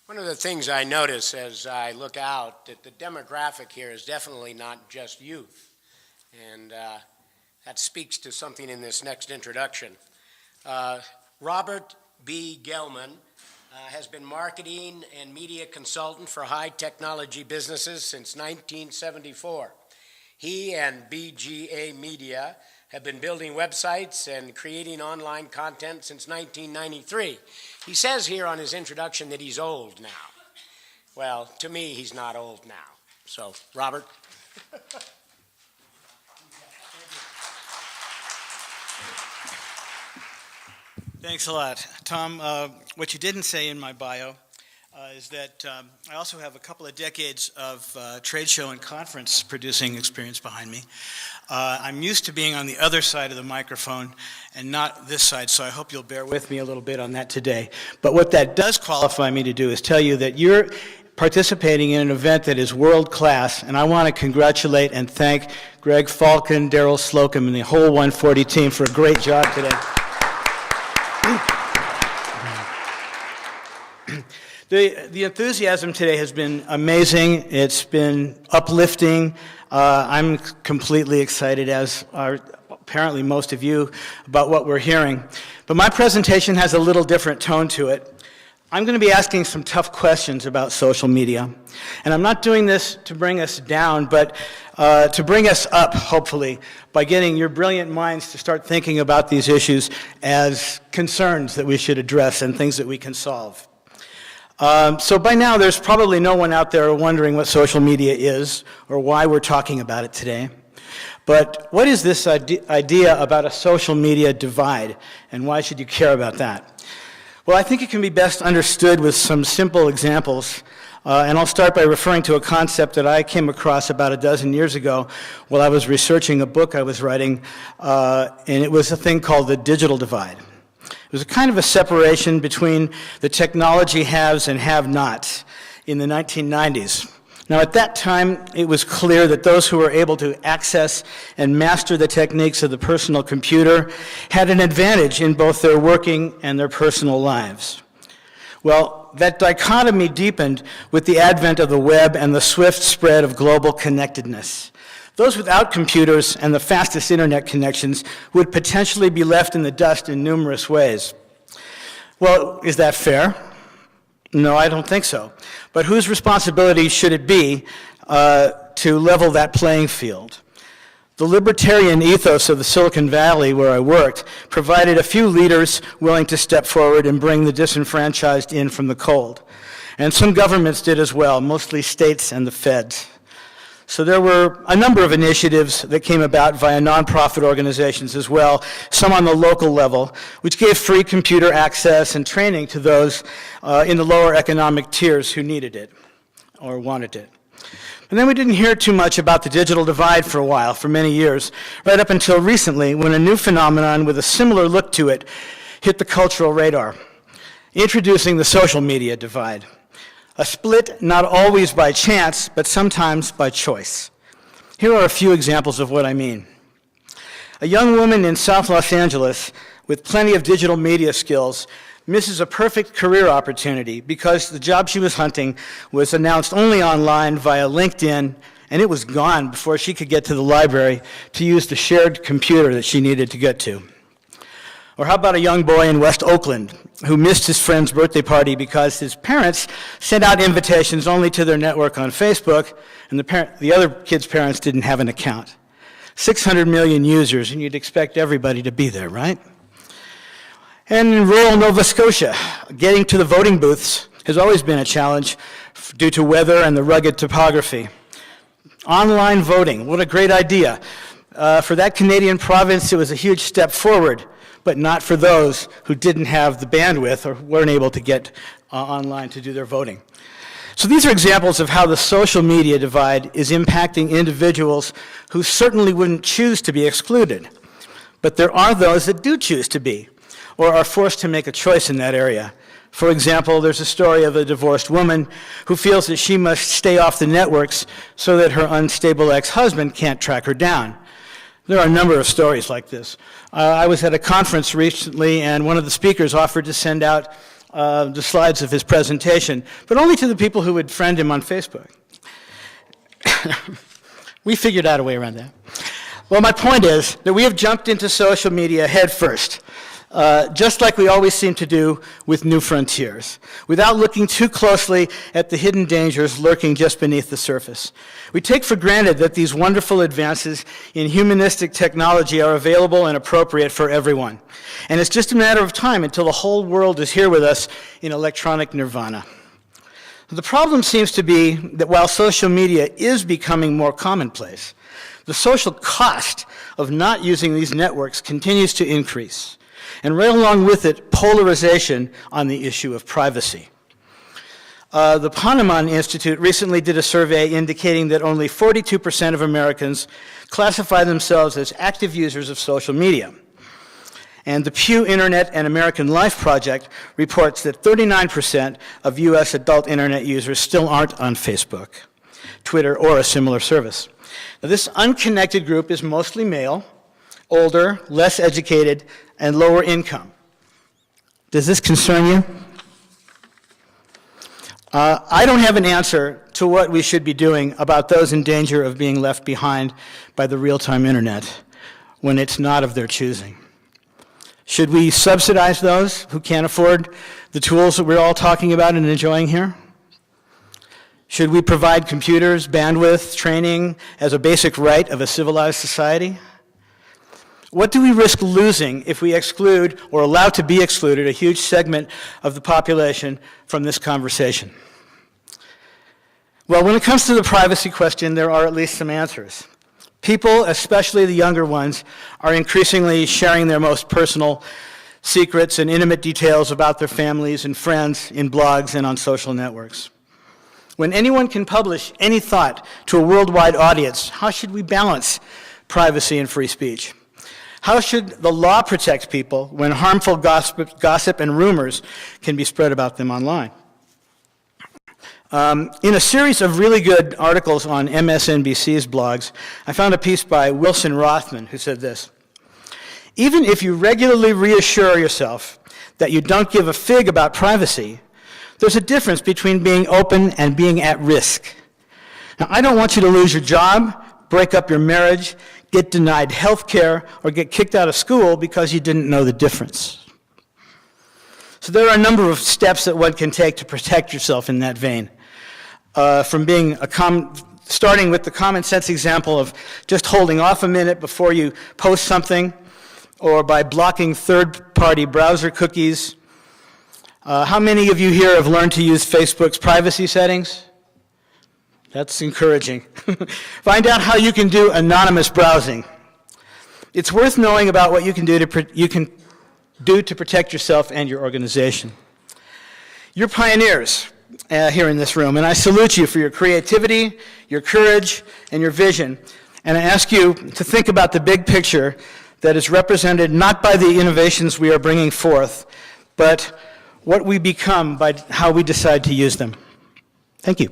One of the things I notice as I look out that the demographic here is definitely not just youth, and that speaks to something in this next introduction. Robert B. Gelman has been marketing and media consultant for high technology businesses since 1974. He and BGA Media have been building websites and creating online content since 1993. He says here on his introduction that he's old now. Well, to me, he's not old now. So, Robert. Thanks a lot. Tom, what you didn't say in my bio is that I also have a couple of decades of trade show and conference producing experience behind me. I'm used to being on the other side of the microphone and not this side, so I hope you'll bear with me a little bit on that today. But what that does qualify me to do is tell you that you're participating in an event that is world-class, and I want to congratulate and thank Greg Falcon, Daryl Slocum, and the whole 140 team for a great job today. The enthusiasm today has been amazing. It's been uplifting. I'm completely excited, as are apparently most of you, about what we're hearing. But my presentation has a little different tone to it. I'm going to be asking some tough questions about social media. And I'm not doing this to bring us down, but to bring us up, hopefully, by getting your brilliant minds to start thinking about these issues as concerns that we should address and things that we can solve. So by now, there's probably no one out there wondering what social media is or why we're talking about it today. But what is this idea about a social media divide, and why should you care about that? Well, I think it can be best understood with some simple examples, and I'll start by referring to a concept that I came across about a dozen years ago while I was researching a book I was writing, and it was a thing called the digital divide. It was a kind of a separation between the technology haves and have-nots in the 1990s. Now, at that time, it was clear that those who were able to access and master the techniques of the personal computer had an advantage in both their working and their personal lives. Well, that dichotomy deepened with the advent of the web and the swift spread of global connectedness. Those without computers and the fastest internet connections would potentially be left in the dust in numerous ways. Well, is that fair? No, I don't think so. But whose responsibility should it be to level that playing field? The libertarian ethos of the Silicon Valley, where I worked, provided a few leaders willing to step forward and bring the disenfranchised in from the cold. And some governments did as well, mostly states and the feds. So there were a number of initiatives that came about via nonprofit organizations as well, some on the local level, which gave free computer access and training to those in the lower economic tiers who needed it or wanted it. And then we didn't hear too much about the digital divide for a while, for many years, right up until recently when a new phenomenon with a similar look to it hit the cultural radar, introducing the social media divide. A split not always by chance, but sometimes by choice. Here are a few examples of what I mean. A young woman in South Los Angeles with plenty of digital media skills misses a perfect career opportunity because the job she was hunting was announced only online via LinkedIn, and it was gone before she could get to the library to use the shared computer that she needed to get to. Or how about a young boy in West Oakland who missed his friend's birthday party because his parents sent out invitations only to their network on Facebook, and the other kid's parents didn't have an account. 600 million users, and you'd expect everybody to be there, right? And in rural Nova Scotia, getting to the voting booths has always been a challenge due to weather and the rugged topography. Online voting, what a great idea. For that Canadian province, it was a huge step forward, but not for those who didn't have the bandwidth or weren't able to get online to do their voting. So these are examples of how the social media divide is impacting individuals who certainly wouldn't choose to be excluded. But there are those that do choose to be, or are forced to make a choice in that area. For example, there's a story of a divorced woman who feels that she must stay off the networks so that her unstable ex-husband can't track her down. There are a number of stories like this. I was at a conference recently, and one of the speakers offered to send out the slides of his presentation, but only to the people who would friend him on Facebook. We figured out a way around that. Well, my point is that we have jumped into social media head first, just like we always seem to do with New Frontiers, without looking too closely at the hidden dangers lurking just beneath the surface. We take for granted that these wonderful advances in humanistic technology are available and appropriate for everyone. And it's just a matter of time until the whole world is here with us in electronic nirvana. The problem seems to be that while social media is becoming more commonplace, the social cost of not using these networks continues to increase, and right along with it, polarization on the issue of privacy. The Ponemon Institute recently did a survey indicating that only 42% of Americans classify themselves as active users of social media. And the Pew Internet and American Life Project reports that 39% of U.S. adult internet users still aren't on Facebook, Twitter, or a similar service. Now, this unconnected group is mostly male, older, less educated, and lower income. Does this concern you? I don't have an answer to what we should be doing about those in danger of being left behind by the real-time internet when it's not of their choosing. Should we subsidize those who can't afford the tools that we're all talking about and enjoying here? Should we provide computers, bandwidth, training as a basic right of a civilized society? What do we risk losing if we exclude or allow to be excluded a huge segment of the population from this conversation? Well, when it comes to the privacy question, there are at least some answers. People, especially the younger ones, are increasingly sharing their most personal secrets and intimate details about their families and friends in blogs and on social networks. When anyone can publish any thought to a worldwide audience, how should we balance privacy and free speech? How should the law protect people when harmful gossip and rumors can be spread about them online? In a series of really good articles on MSNBC's blogs, I found a piece by Wilson Rothman who said this: "Even if you regularly reassure yourself that you don't give a fig about privacy, there's a difference between being open and being at risk. Now, I don't want you to lose your job, break up your marriage, get denied health care, or get kicked out of school because you didn't know the difference." So there are a number of steps that one can take to protect yourself in that vein. Starting with the common sense example of just holding off a minute before you post something, or by blocking third-party browser cookies. How many of you here have learned to use Facebook's privacy settings? That's encouraging. Find out how you can do anonymous browsing. It's worth knowing about what you can do to protect yourself and your organization. You're pioneers here in this room, and I salute you for your creativity, your courage, and your vision. And I ask you to think about the big picture that is represented not by the innovations we are bringing forth, but what we become by how we decide to use them. Thank you.